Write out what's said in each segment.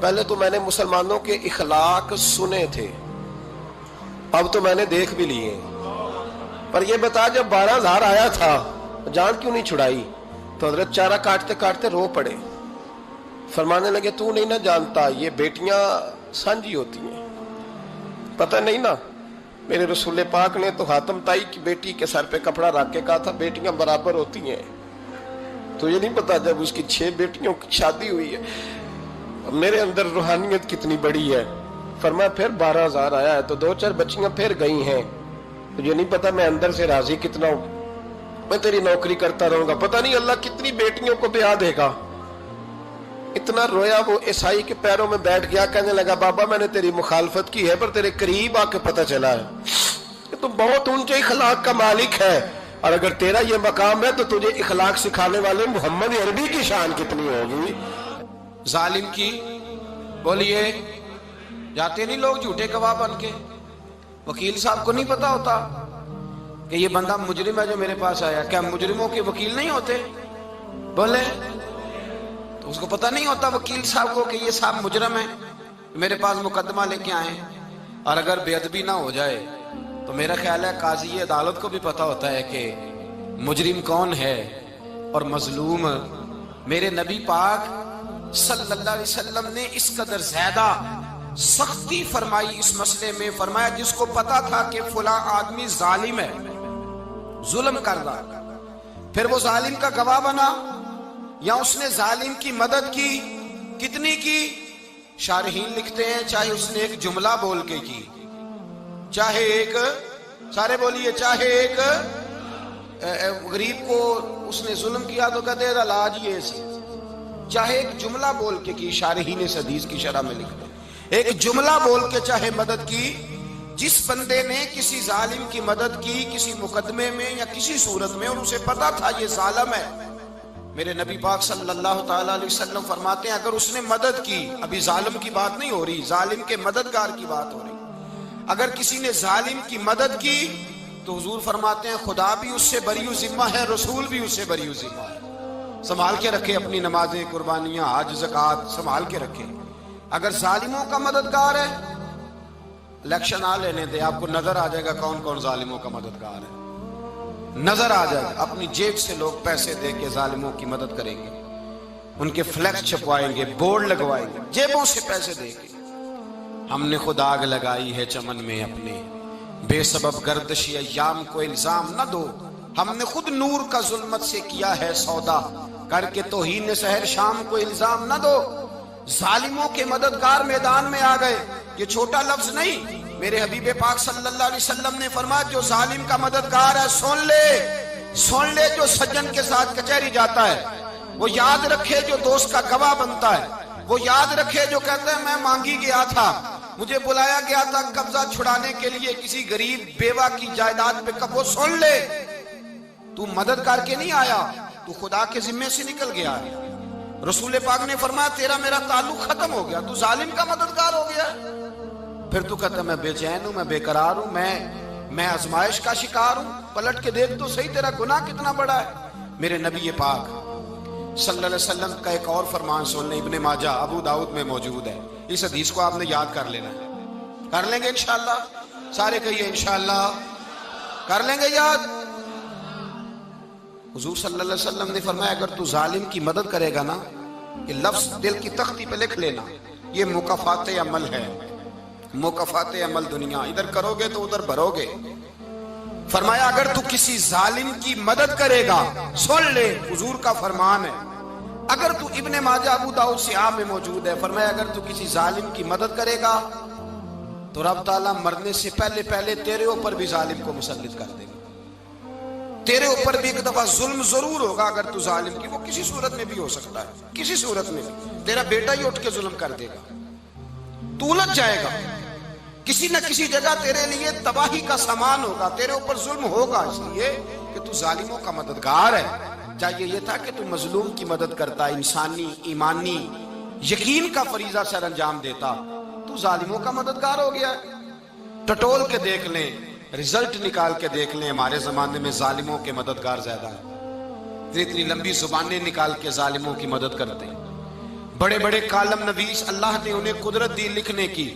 پہلے تو میں نے مسلمانوں کے اخلاق سنے تھے، اب تو میں نے دیکھ بھی لیے، پر یہ بتا جب 12,000 آیا تھا جان کیوں نہیں چھڑائی؟ تو حضرت چارہ کاٹتے کاٹتے رو پڑے، فرمانے لگے تو نہیں نہ جانتا یہ بیٹیاں سانجھی ہوتی ہیں، پتہ نہیں نا، میرے رسول پاک نے تو حاتم تائی کی بیٹی کے سر پہ کپڑا رکھ کے کہا تھا بیٹیاں برابر ہوتی ہیں، تو یہ نہیں پتا جب اس کی 6 بیٹیوں کی شادی ہوئی ہے میرے اندر روحانیت کتنی بڑی ہے۔ فرمایا پھر 12,000 آیا ہے تو 2-4 بچیاں پھر گئی ہیں، تو یہ نہیں پتا میں اندر سے راضی کتنا ہوں، میں تیری نوکری کرتا رہوں گا، پتہ نہیں اللہ کتنی بیٹیوں کو بیاہ دے گا۔ اتنا رویا وہ عیسائی کے پیروں میں بیٹھ گیا، کہنے لگا بابا میں نے تیری مخالفت کی ہے پر تیرے قریب آ کے پتہ چلا ہے کہ تو بہت اونچے اخلاق کا مالک ہے، اور اگر تیرا یہ مقام ہے تو تجھے اخلاق سکھانے والے محمد عربی کی شان کتنی ہوگی۔ ظالم کی بولیے جاتے نہیں لوگ جھوٹے گواہ بن کے، وکیل صاحب کو نہیں پتا ہوتا کہ یہ بندہ مجرم ہے جو میرے پاس آیا، کیا مجرموں کے وکیل نہیں ہوتے؟ بولے تو اس کو پتہ نہیں ہوتا وکیل صاحب کو کہ یہ صاحب مجرم ہے، میرے پاس مقدمہ لے کے آئے، اور اگر بے ادبی نہ ہو جائے تو میرا خیال ہے قاضی عدالت کو بھی پتہ ہوتا ہے کہ مجرم کون ہے اور مظلوم۔ میرے نبی پاک صلی اللہ علیہ وسلم نے اس قدر زیادہ سختی فرمائی اس مسئلے میں، فرمایا جس کو پتا تھا کہ فلاں آدمی ظالم ہے، ظلم کر رہا، پھر وہ ظالم کا گواہ بنا یا اس نے ظالم کی مدد کی، کتنی کی؟ شارحین لکھتے ہیں چاہے اس نے ایک جملہ بول کے کی، چاہے ایک، سارے بولیے، چاہے ایک غریب کو اس نے ظلم کیا تو کہتے ہیں علاج یہ سی، چاہے ایک جملہ بول کے کی، شارحین اس حدیث کی شرح میں لکھتے ہیں ایک جملہ بول کے چاہے مدد کی، جس بندے نے کسی ظالم کی مدد کی کسی مقدمے میں یا کسی صورت میں اور اسے پتا تھا یہ ظالم ہے، میرے نبی پاک صلی اللہ تعالیٰ علیہ وسلم فرماتے ہیں اگر اس نے مدد کی، ابھی ظالم کی بات نہیں ہو رہی، ظالم کے مددگار کی بات ہو رہی، اگر کسی نے ظالم کی مدد کی تو حضور فرماتے ہیں خدا بھی اس سے بری و ذمہ ہے، رسول بھی اس سے بری و ذمہ ہے۔ سنبھال کے رکھے اپنی نمازیں، قربانیاں، حج، زکوٰۃ سنبھال کے رکھے۔ اگر ظالموں کا مددگار ہے، الیکشن آ لینے دے، آپ کو نظر آ جائے گا کون کون ظالموں کا مددگار ہے، نظر آ جائے گا۔ اپنی جیب سے لوگ پیسے دے کے ظالموں کی مدد کریں گے، ان کے فلیکس چھپوائیں گے، بورڈ لگوائیں گے، جیبوں سے پیسے دے کے۔ ہم نے خود آگ لگائی ہے چمن میں اپنے، بے سبب گردشی ایام کو الزام نہ دو، ہم نے خود نور کا ظلمت سے کیا ہے سودا، کر کے توہین سحر شام کو الزام نہ دو۔ ظالموں کے مددگار میدان میں آ گئے، یہ چھوٹا لفظ نہیں، میرے حبیب پاک صلی اللہ علیہ وسلم نے فرمایا جو ظالم کا مددگار ہے سن لے جو سجن کے ساتھ کچہری جاتا ہے، وہ یاد رکھے جو دوست کا گواہ بنتا ہے، وہ یاد رکھے جو کہتا ہے میں مانگی گیا تھا، مجھے بلایا گیا تھا قبضہ چھڑانے کے لیے کسی غریب بیوہ کی جائیداد پہ، کب وہ سن لے تو مدد کر کے نہیں آیا، تو خدا کے ذمے سے نکل گیا ہے۔ رسول پاک نے فرمایا تیرا میرا تعلق ختم ہو گیا، تو ظالم کا مددگار ہو گیا، پھر تو کہتا میں بے چین ہوں، میں بے قرار ہوں، میں آزمائش کا شکار ہوں، پلٹ کے دیکھ تو صحیح تیرا گناہ کتنا بڑا ہے۔ میرے نبی پاک صلی اللہ علیہ وسلم کا ایک اور فرمان سن لیں، ابن ماجہ ابو داؤد میں موجود ہے، اس حدیث کو آپ نے یاد کر لینا ہے، کر لیں گے انشاءاللہ، سارے کہیے انشاءاللہ کر لیں گے یاد۔ حضور صلی اللہ علیہ وسلم نے فرمایا اگر تو ظالم کی مدد کرے گا نا، یہ لفظ دل کی تختی پہ لکھ لینا، یہ مکافات عمل ہے، مکافات عمل دنیا، ادھر کرو گے تو ادھر بھرو گے۔ فرمایا اگر تو کسی ظالم کی مدد کرے گا، سن لے حضور کا فرمان ہے، اگر تو ابن ماجہ ابو داؤد سیاہ میں موجود ہے، فرمایا اگر تو کسی ظالم کی مدد کرے گا تو رب تعالیٰ مرنے سے پہلے پہلے تیرے اوپر بھی ظالم کو مسلط کر دے گا، تیرے اوپر بھی ایک دفعہ ظلم ضرور ہوگا اگر تو ظالم کی، وہ کسی صورت میں بھی ہو سکتا ہے، کسی صورت میں بھی تیرا بیٹا ہی اٹھ کے ظلم کر دے گا، تو الجھ جائے گا، کسی نہ کسی جگہ تیرے لیے تباہی کا سامان ہوگا، تیرے اوپر ظلم ہوگا، اس لیے کہ تو ظالموں کا مددگار ہے۔ چاہیے یہ تھا کہ تو مظلوم کی مدد کرتا، انسانی ایمانی یقین کا فریضہ سر انجام دیتا، تو ظالموں کا مددگار ہو گیا۔ ٹٹول کے دیکھ لیں، رزلٹ نکال کے دیکھ لیں، ہمارے زمانے میں ظالموں کے مددگار زیادہ ہیں، اتنی لمبی زبانیں نکال کے ظالموں کی مدد کرتے ہیں، بڑے بڑے کالم نویس اللہ نے انہیں قدرت دی لکھنے کی،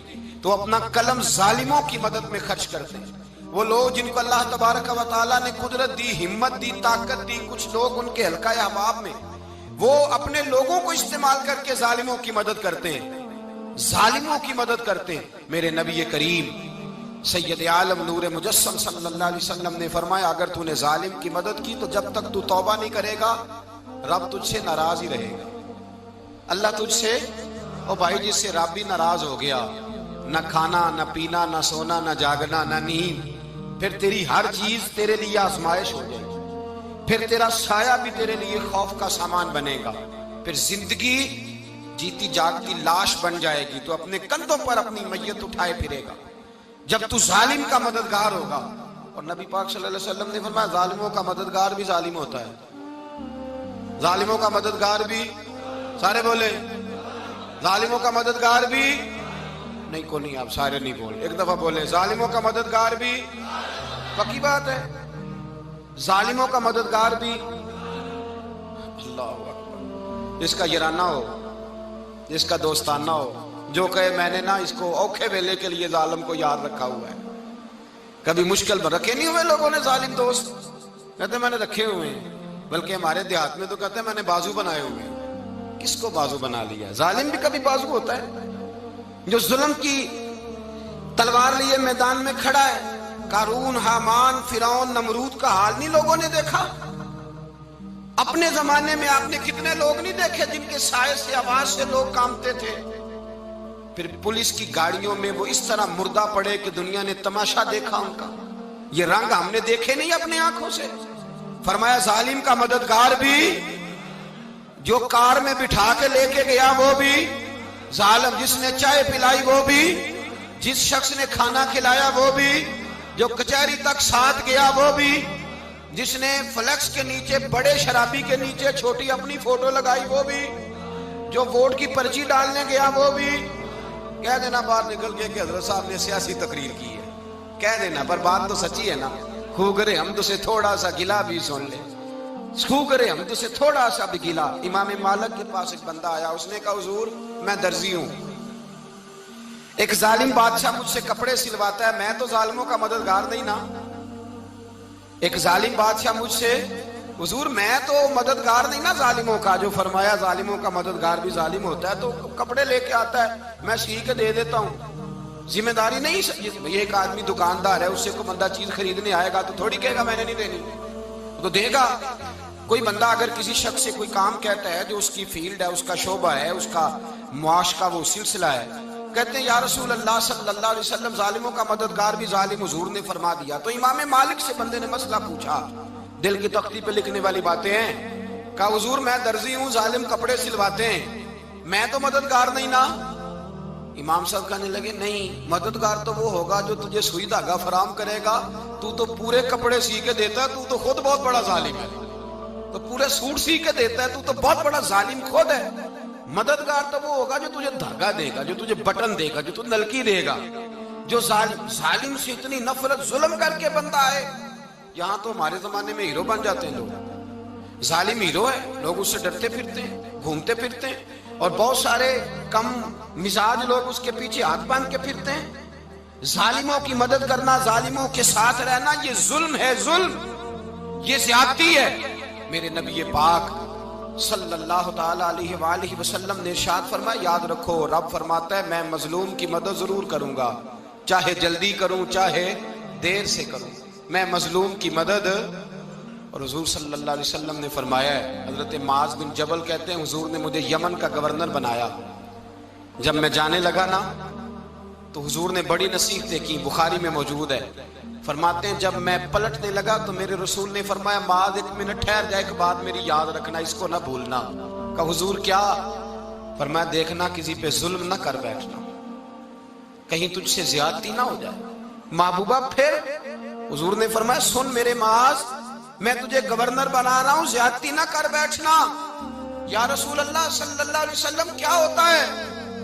تو اپنا قلم ظالموں کی مدد میں خرچ کرتے ہیں۔ وہ لوگ جن کو اللہ تبارک و تعالیٰ نے قدرت دی، ہمت دی، طاقت دی، کچھ لوگ ان کے حلقہ احباب میں، وہ اپنے لوگوں کو استعمال کر کے ظالموں کی مدد کرتے ہیں، ظالموں کی مدد کرتے ہیں۔ میرے نبی کریم سید عالم نور مجسم صلی اللہ علیہ وسلم نے فرمایا، اگر تو نے ظالم کی مدد کی تو جب تک تو توبہ نہیں کرے گا رب تجھ سے ناراض ہی رہے گا۔ اللہ تجھ سے، او بھائی جس سے رب بھی ناراض ہو گیا، نہ کھانا نہ پینا نہ سونا نہ جاگنا نہ نیند، پھر تیری ہر چیز تیرے لیے آزمائش ہو جائے گی، پھر تیرا سایہ بھی تیرے لیے خوف کا سامان بنے گا، پھر زندگی جیتی جاگتی لاش بن جائے گی، تو اپنے کندھوں پر اپنی میت اٹھائے پھرے گا جب تو ظالم کا مددگار ہوگا۔ اور نبی پاک صلی اللہ علیہ وسلم نے فرمایا ظالموں کا مددگار بھی ظالم ہوتا ہے، ظالموں کا مددگار بھی، سارے بولے ظالموں کا مددگار بھی نہیں، کو نہیں، آپ سارے نہیں بولے، ایک دفعہ بولے ظالموں کا مددگار بھی، پکی بات ہے، ظالموں کا مددگار بھی۔ اللہ اکبر، جس کا یارانہ ہو، جس کا دوستانہ ہو، جو کہے میں نے نا اس کو اوکھے ویلے کے لیے ظالم کو یاد رکھا ہوا ہے۔ کبھی مشکل میں رکھے نہیں ہوئے لوگوں نے ظالم دوست، کہتے میں نے رکھے ہوئے ہیں، بلکہ ہمارے دیہات میں تو کہتے ہیں میں نے بازو بنائے ہوئے ہیں۔ کس کو بازو بنا لیا؟ ظالم بھی کبھی بازو ہوتا ہے، جو ظلم کی تلوار لیے میدان میں کھڑا ہے۔ قارون، حامان، فرعون، نمرود کا حال نہیں لوگوں نے دیکھا؟ اپنے زمانے میں آپ نے کتنے لوگ نہیں دیکھے جن کے سائے سے، آواز سے لوگ کانپتے تھے؟ پھر پولیس کی گاڑیوں میں وہ اس طرح مردہ پڑے کہ دنیا نے تماشا دیکھا ان کا۔ یہ رنگ ہم نے دیکھے نہیں اپنے آنکھوں سے۔ فرمایا ظالم کا مددگار بھی، جو کار میں بٹھا کے لے کے گیا وہ بھی ظالم، جس نے چائے پلائی وہ بھی، جس شخص نے کھانا کھلایا وہ بھی، جو کچہری تک ساتھ گیا وہ بھی، جس نے فلیکس کے نیچے، بڑے شرابی کے نیچے چھوٹی اپنی فوٹو لگائی وہ بھی، جو ووٹ کی پرچی ڈالنے گیا وہ بھی۔ کہہ دینا باہر نکل کے کہ حضرت صاحب نے سیاسی تقریر کی ہے، کہہ دینا، پر بات تو سچی ہے نا۔ خو کرے ہم تو سے تھوڑا سا گلا بھی سن لے، خو کرے ہم تو سے تھوڑا سا بھی گلا۔ امام مالک کے پاس ایک بندہ آیا، اس نے کہا حضور میں درزی ہوں، ایک ظالم بادشاہ مجھ سے کپڑے سلواتا ہے، میں تو ظالموں کا مددگار نہیں نا۔ ایک ظالم بادشاہ مجھ سے، حضور میں تو مددگار نہیں نا ظالموں کا، جو فرمایا ظالموں کا مددگار بھی ظالم ہوتا ہے، تو کپڑے لے کے آتا ہے میں سی کے دے دیتا ہوں، ذمہ داری نہیں۔ ایک آدمی دکاندار ہے، اس سے کوئی بندہ چیز خریدنے آئے گا تو تھوڑی کہے گا میں نے نہیں دینی، تو دے گا۔ کوئی بندہ اگر کسی شخص سے کوئی کام کہتا ہے جو اس کی فیلڈ ہے، اس کا شعبہ ہے، اس کا معاش کا وہ سلسلہ ہے، کہتے ہیں یا رسول اللہ صلی اللہ علیہ وسلم ظالموں کا مددگار بھی ظالم، حضور نے فرما دیا۔ تو امام مالک سے بندے نے مسئلہ پوچھا، دل کی تختی پہ لکھنے والی باتیں ہیں، کہا حضور میں درزی ہوں، ظالم کپڑے سلواتے ہیں، میں تو مددگار نہیں نا۔ امام صاحب کہنے لگے نہیں، مددگار تو وہ ہوگا جو تجھے سوئی دھاگا فراہم کرے گا، تو پورے کپڑے سی کے دیتا ہے، تو خود بہت بڑا ظالم ہے، تو پورے سوٹ سی کے دیتا ہے، تو بہت بڑا ظالم خود ہے۔ مددگار تو وہ ہوگا جو تجھے دھاگا دے گا، جو تجھے بٹن دے گا، جو تجھے نلکی دے گا۔ جو ظالم سے اتنی نفرت، ظلم کر کے بندہ آئے، یہاں تو ہمارے زمانے میں ہیرو بن جاتے ہیں لوگ، ظالم ہیرو ہے، لوگ اس سے ڈرتے پھرتے ہیں، گھومتے پھرتے ہیں، اور بہت سارے کم مزاج لوگ اس کے پیچھے ہاتھ باندھ کے پھرتے ہیں۔ ظالموں کی مدد کرنا، ظالموں کے ساتھ رہنا، یہ ظلم ہے، ظلم، یہ زیادتی ہے۔ میرے نبی پاک صلی اللہ تعالی علیہ وآلہ وسلم نے ارشاد فرمایا، یاد رکھو رب فرماتا ہے میں مظلوم کی مدد ضرور کروں گا، چاہے جلدی کروں چاہے دیر سے کروں، میں مظلوم کی مدد۔ اور حضور صلی اللہ علیہ وسلم نے فرمایا ہے، حضرت معاذ بن جبل کہتے ہیں حضور نے مجھے یمن کا گورنر بنایا، جب میں جانے لگا نا تو حضور نے بڑی نصیحتیں کی، بخاری میں موجود ہے، فرماتے ہیں جب میں پلٹنے لگا تو میرے رسول نے فرمایا معاذ ایک منٹ ٹھہر جا، ایک بات میری یاد رکھنا، اس کو نہ بھولنا۔ کہا حضور کیا؟ فرمایا دیکھنا کسی پہ ظلم نہ کر بیٹھنا، کہیں تجھ سے زیادتی نہ ہو جائے۔ محبوبہ پھر حضور نے فرمایا سن میرے معاذ، میں تجھے گورنر بنا رہا ہوں، زیادتی نہ کر بیٹھنا۔ یا رسول اللہ صلی اللہ علیہ وسلم کیا ہوتا ہے؟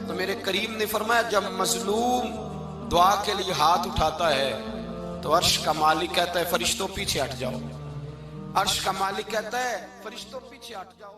تو میرے کریم نے فرمایا جب مظلوم دعا کے لیے ہاتھ اٹھاتا ہے تو عرش کا مالک کہتا ہے فرشتوں پیچھے ہٹ جاؤ، عرش کا مالک کہتا ہے فرشتوں پیچھے ہٹ جاؤ۔